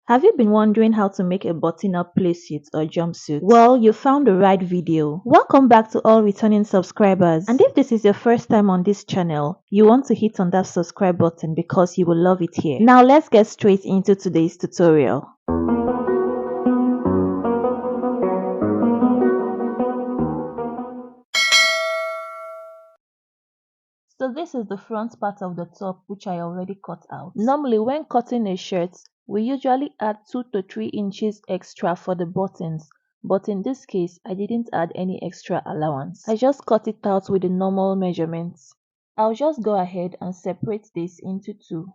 Have you been wondering how to make a button-up playsuit or jumpsuit? Well, you found the right video. Welcome back to all returning subscribers. And if this is your first time on this channel, you want to hit on that subscribe button because you will love it here. Now let's get straight into today's tutorial. So this is the front part of the top, which I already cut out. Normally when cutting a shirt, we usually add 2 to 3 inches extra for the buttons, but in this case I didn't add any extra allowance. I just cut it out with the normal measurements. I'll just go ahead and separate this into 2.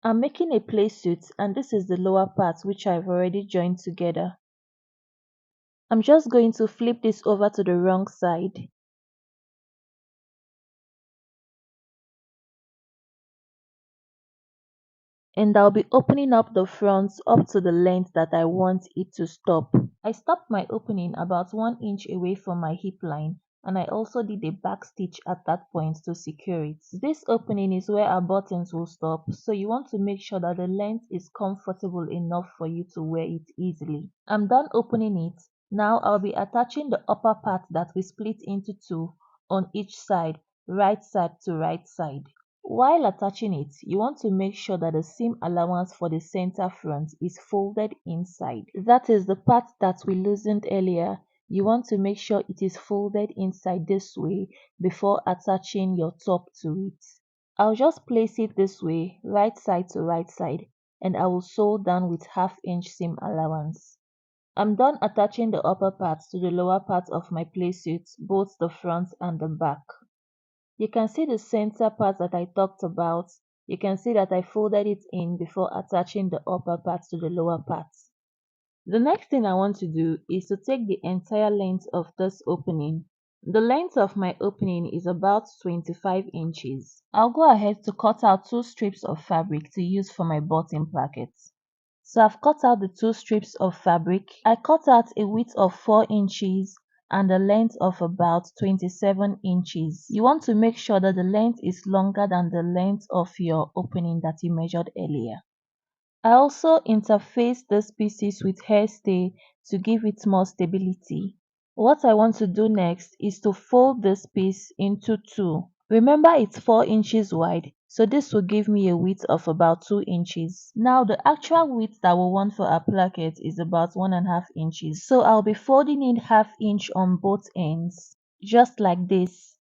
I'm making a playsuit and this is the lower part which I've already joined together. I'm just going to flip this over to the wrong side. And I'll be opening up the front up to the length that I want it to stop. I stopped my opening about 1 inch away from my hip line, and I also did a back stitch at that point to secure it. This opening is where our buttons will stop, so you want to make sure that the length is comfortable enough for you to wear it easily. I'm done opening it. Now I'll be attaching the upper part that we split into 2 on each side, right side to right side. While attaching it, you want to make sure that the seam allowance for the center front is folded inside. That is the part that we loosened earlier. You want to make sure it is folded inside this way before attaching your top to it. I'll just place it this way, right side to right side, and I will sew down with 1/2 inch seam allowance. I'm done attaching the upper part to the lower part of my playsuit, both the front and the back. You can see the center part that I talked about. You can see that I folded it in before attaching the upper part to the lower part. The next thing I want to do is to take the entire length of this opening. The length of my opening is about 25 inches. I'll go ahead to cut out 2 strips of fabric to use for my button plackets. So I've cut out the 2 strips of fabric. I cut out a width of 4 inches and a length of about 27 inches. You want to make sure that the length is longer than the length of your opening that you measured earlier. I also interfaced these pieces with hairstay to give it more stability. What I want to do next is to fold this piece into 2. Remember it's 4 inches wide, so this will give me a width of about 2 inches. Now the actual width that we want for our placket is about 1.5 inches. So I'll be folding in 1/2 inch on both ends, just like this.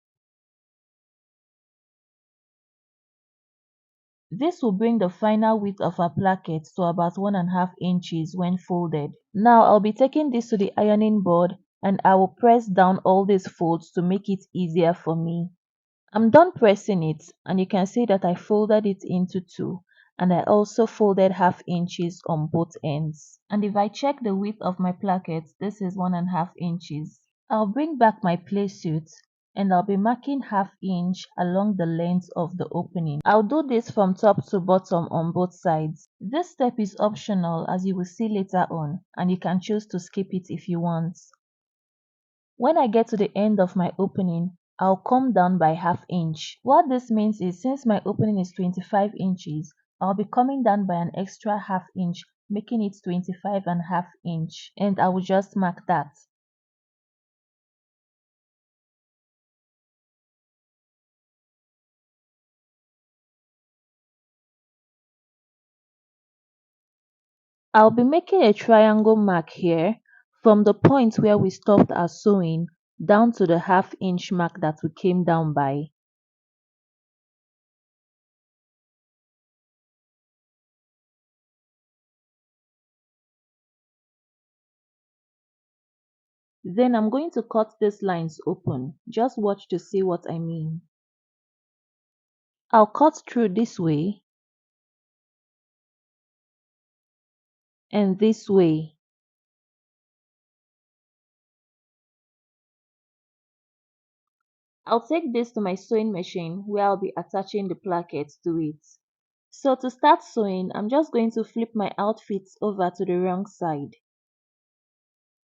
This will bring the final width of our placket to about 1.5 inches when folded. Now I'll be taking this to the ironing board and I will press down all these folds to make it easier for me. I'm done pressing it and you can see that I folded it into 2 and I also folded 1/2 inches on both ends. And if I check the width of my placket, this is 1.5 inches. I'll bring back my playsuit and I'll be marking 1/2 inch along the length of the opening. I'll do this from top to bottom on both sides. This step is optional as you will see later on, and you can choose to skip it if you want. When I get to the end of my opening, I'll come down by 1/2 inch. What this means is since my opening is 25 inches, I'll be coming down by an extra 1/2 inch, making it 25.5 inch, and I will just mark that. I'll be making a triangle mark here from the point where we stopped our sewing down to the 1/2 inch mark that we came down by. Then I'm going to cut these lines open. Just watch to see what I mean. I'll cut through this way and this way. I'll take this to my sewing machine where I'll be attaching the placket to it. So to start sewing, I'm just going to flip my outfit over to the wrong side.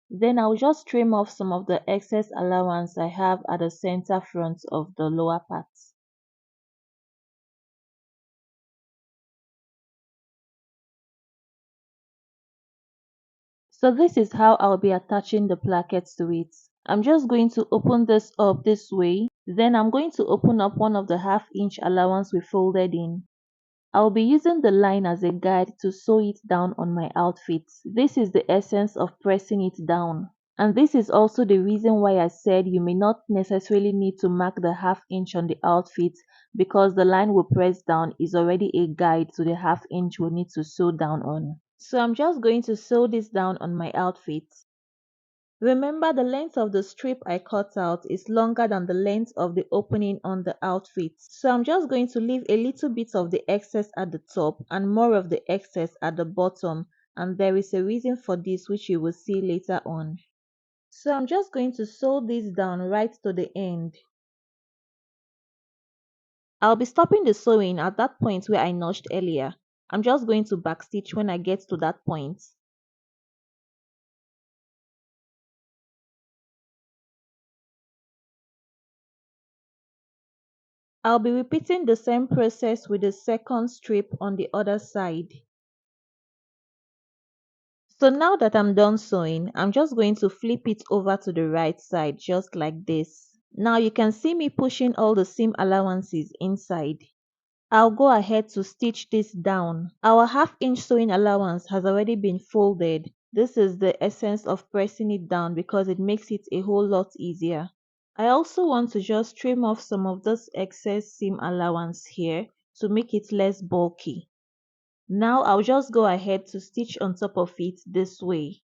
Then I'll just trim off some of the excess allowance I have at the center front of the lower part. So this is how I'll be attaching the plackets to it. I'm just going to open this up this way. Then I'm going to open up one of the half-inch allowance we folded in. I'll be using the line as a guide to sew it down on my outfit. This is the essence of pressing it down. And this is also the reason why I said you may not necessarily need to mark the half-inch on the outfit, because the line we press down is already a guide to the half-inch we need to sew down on. So I'm just going to sew this down on my outfit. Remember, the length of the strip I cut out is longer than the length of the opening on the outfit. So I'm just going to leave a little bit of the excess at the top and more of the excess at the bottom. And there is a reason for this, which you will see later on. So I'm just going to sew this down right to the end. I'll be stopping the sewing at that point where I notched earlier. I'm just going to backstitch when I get to that point. I'll be repeating the same process with the second strip on the other side. So now that I'm done sewing, I'm just going to flip it over to the right side just like this. Now you can see me pushing all the seam allowances inside. I'll go ahead to stitch this down. Our half-inch sewing allowance has already been folded. This is the essence of pressing it down because it makes it a whole lot easier. I also want to just trim off some of this excess seam allowance here to make it less bulky. Now I'll just go ahead to stitch on top of it this way.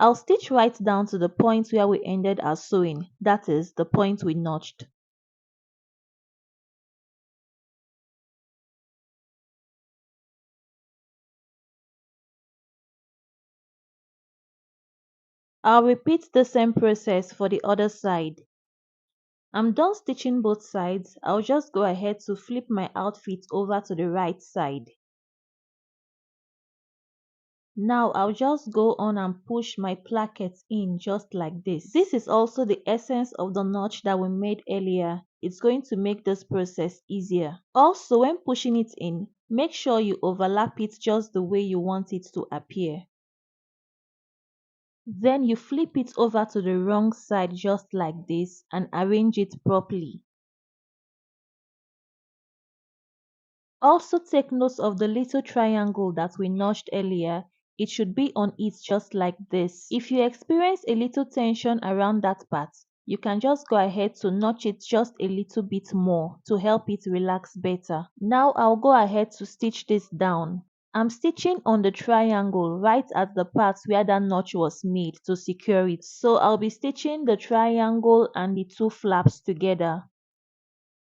I'll stitch right down to the point where we ended our sewing, that is, the point we notched. I'll repeat the same process for the other side. I'm done stitching both sides. I'll just go ahead to flip my outfit over to the right side. Now I'll just go on and push my plackets in just like this. This is also the essence of the notch that we made earlier. It's going to make this process easier. Also, when pushing it in, make sure you overlap it just the way you want it to appear. Then you flip it over to the wrong side just like this and arrange it properly. Also take note of the little triangle that we notched earlier. It should be on it just like this. If you experience a little tension around that part, you can just go ahead to notch it just a little bit more to help it relax better. Now I'll go ahead to stitch this down. I'm stitching on the triangle right at the part where that notch was made to secure it. So I'll be stitching the triangle and the two flaps together.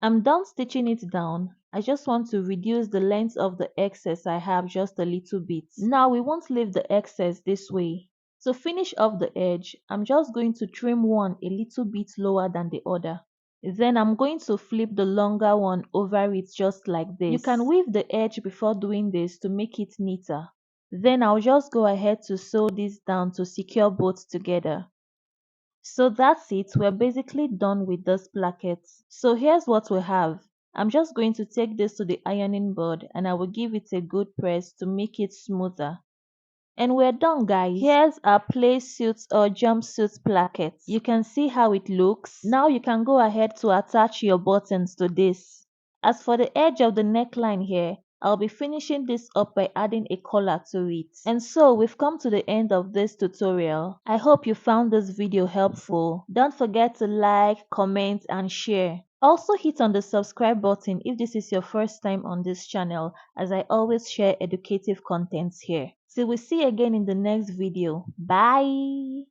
I'm done stitching it down. I just want to reduce the length of the excess I have just a little bit. Now we won't leave the excess this way. To finish off the edge, I'm just going to trim one a little bit lower than the other. Then I'm going to flip the longer one over it just like this. You can weave the edge before doing this to make it neater. Then I'll just go ahead to sew this down to secure both together. So that's it, we're basically done with this placket. So here's what we have. I'm just going to take this to the ironing board and I will give it a good press to make it smoother. And we're done, guys. Here's our Playsuit or Jumpsuit Placket. You can see how it looks. Now you can go ahead to attach your buttons to this. As for the edge of the neckline here, I'll be finishing this up by adding a collar to it. And so we've come to the end of this tutorial. I hope you found this video helpful. Don't forget to like, comment and share. Also hit on the subscribe button if this is your first time on this channel, as I always share educative contents here. Till we see again in the next video. Bye!